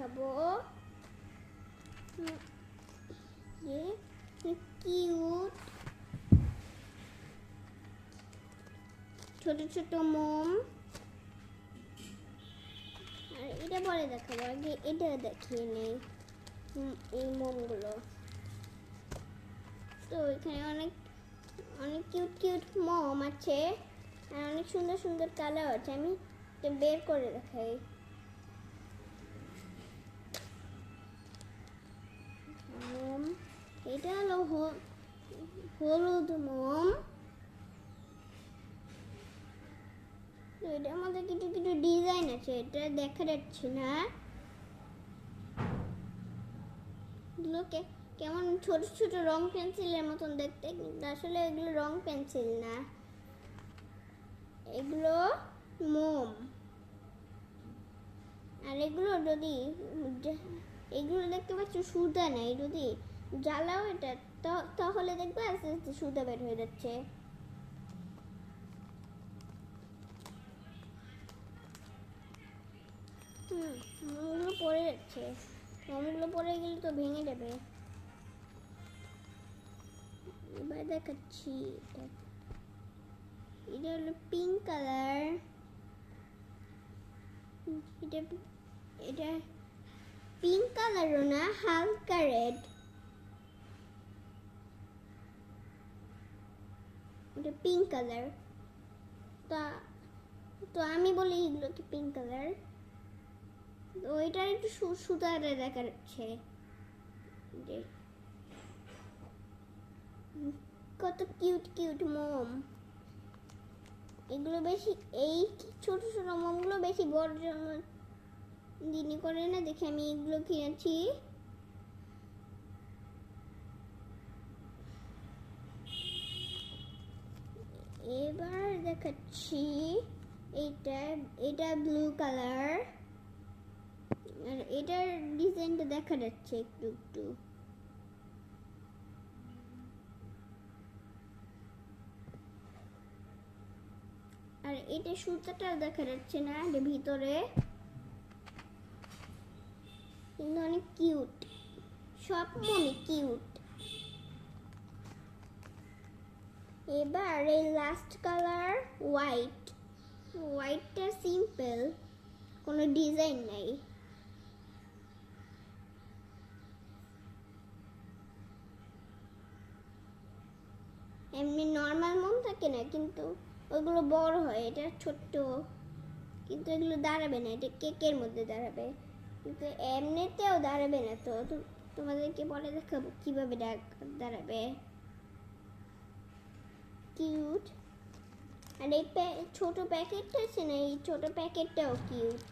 দেখাবো যে কিউট ছোট ছোট মোম। আর এটা পরে দেখাবো, আগে এটা দেখিয়ে নেই এই মোমগুলো। তো এখানে অনেক অনেক কিউট কিউট মোম আছে আর অনেক সুন্দর সুন্দর কালার আছে। আমি এটা বের করে দেখাই। মোম, এটা হলো হলুদ মোম। এটার মধ্যে কিছু কিছু ডিজাইন আছে, এটা দেখা যাচ্ছে না। এগুলোকে কেমন ছোট ছোট রং পেন্সিলের মতন দেখতে, কিন্তু আসলে এগুলো রং পেন্সিল না, এগুলো মোম। আর এগুলো যদি এগুলো দেখতে পাচ্ছ সুতা নাই, যদি জ্বালাও এটা তাহলে দেখবে আস্তে আস্তে সুতা বের হয়ে যাচ্ছে। মোমগুলো পড়ে যাচ্ছে, মোমগুলো পড়ে গেলে তো ভেঙে যাবে। এবার দেখাচ্ছি এটা হলো পিঙ্ক কালার। এটা এটা পিঙ্ক কালারও না, হালকা রেড। এটা পিঙ্ক কালার। তো আমি বলি এগুলোকে পিঙ্ক কালার। তো এটার একটু সুতারে দেখা যাচ্ছে যে কত কিউট কিউট মোম। এগুলো বেশি, এই ছোট ছোট মোমগুলো বেশি বড় দিনই করে না, দেখে আমি এগুলো কিনেছি। এবার দেখাচ্ছি এটা ব্লু কালার। আর এটার ডিজাইনটা দেখা যাচ্ছে একটু একটু। আর এটা সুতাটা দেখা যাচ্ছে না, এর ভিতরে কিন্তু অনেক কিউট, সব মোমই কিউট। এবার এই লাস্ট কালার হোয়াইট। হোয়াইটটা সিম্পল, কোনো ডিজাইন নাই। এমনি নর্মাল মোম থাকে না, কিন্তু ওগুলো বড় হয়, এটা ছোট্ট, কিন্তু এগুলো দাঁড়াবে না, এটা কেকের মধ্যে দাঁড়াবে, কিন্তু এমনিতেও দাঁড়াবে না। তো তোমাদেরকে পরে দেখাবো কিভাবে দাঁড়াবে। কিউট। আর এই ছোট প্যাকেটটা আছে না, এই ছোট প্যাকেটটাও কিউট।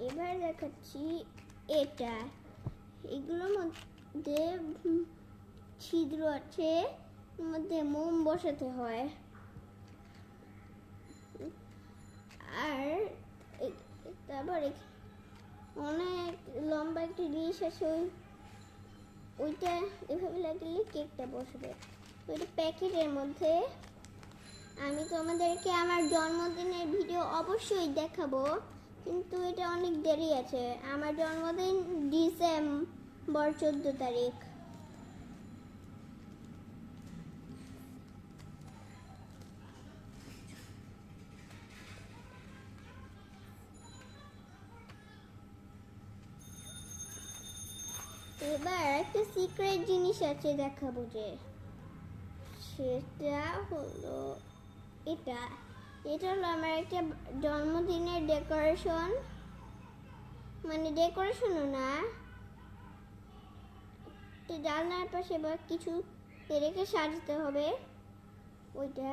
এবার দেখাচ্ছি এটা। এগুলোর মধ্যে ছিদ্র আছে, মধ্যে মোম বসাতে হয়। আর তারপরে অনেক লম্বা একটা জিনিস আছে, ওইটা এভাবে লাগলে কেকটা বসবে। ওইটা প্যাকেটের মধ্যে। আমি তোমাদেরকে আমার জন্মদিনের ভিডিও অবশ্যই দেখাবো, কিন্তু এটা অনেক দেরি আছে। আমার জন্মদিন ডিসেম্বর 14 তারিখ। এবার একটা সিক্রেট জিনিস আছে দেখাবো, যে সেটা হলো এটা। এটা হলো আমার একটা জন্মদিনের ডেকোরেশন, মানে ডেকোরেশনও না, জানলার পাশে বা কিছু রেখে সাজাতে হবে ওইটা।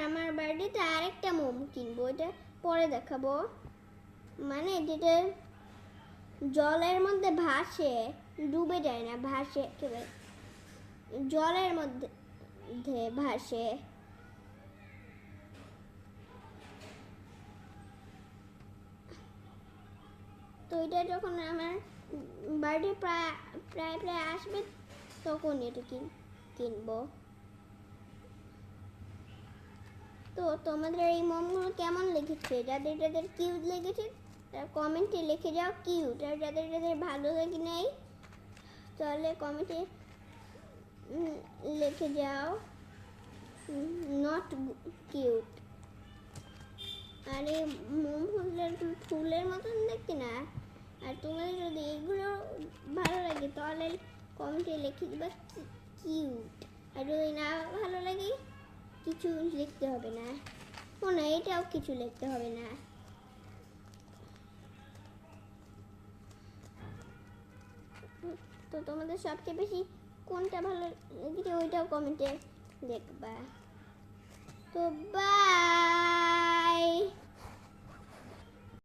আমার বার্থডেতে আরেকটা মোম কিনবো, ওইটা পরে দেখাবো। মানে যেটা জলের মধ্যে ভাসে, ডুবে যায় না, ভাসে একেবারে জলের মধ্যে ভাসে। তো এটা যখন আমার বার্থডে প্রায় প্রায় প্রায় আসবে তখন এটা কিনবো। তো তোমাদের এই মোমগুলো কেমন লেগেছে? যাদের যাদের কিউট লেগেছে তারা কমেন্টে লিখে যাও কিউট, আর যাদের যাদের ভালো লাগে নাই তাহলে কমেন্টে লিখে যাও নট কিউট। আর এই মোম ফুলের মতন দেখতে না। আর তোমাদের যদি এগুলো ভালো লাগে তাহলে কমেন্টে লিখে দিবা কিউট, আর যদি না ভালো লাগে কিছু লিখতে হবে না। ও না, এটাও কিছু লিখতে হবে না। তো তোমাদের সবচেয়ে বেশি কোনটা ভালো লেগেছে ওইটাও কমেন্টে লিখবা। তো বাই।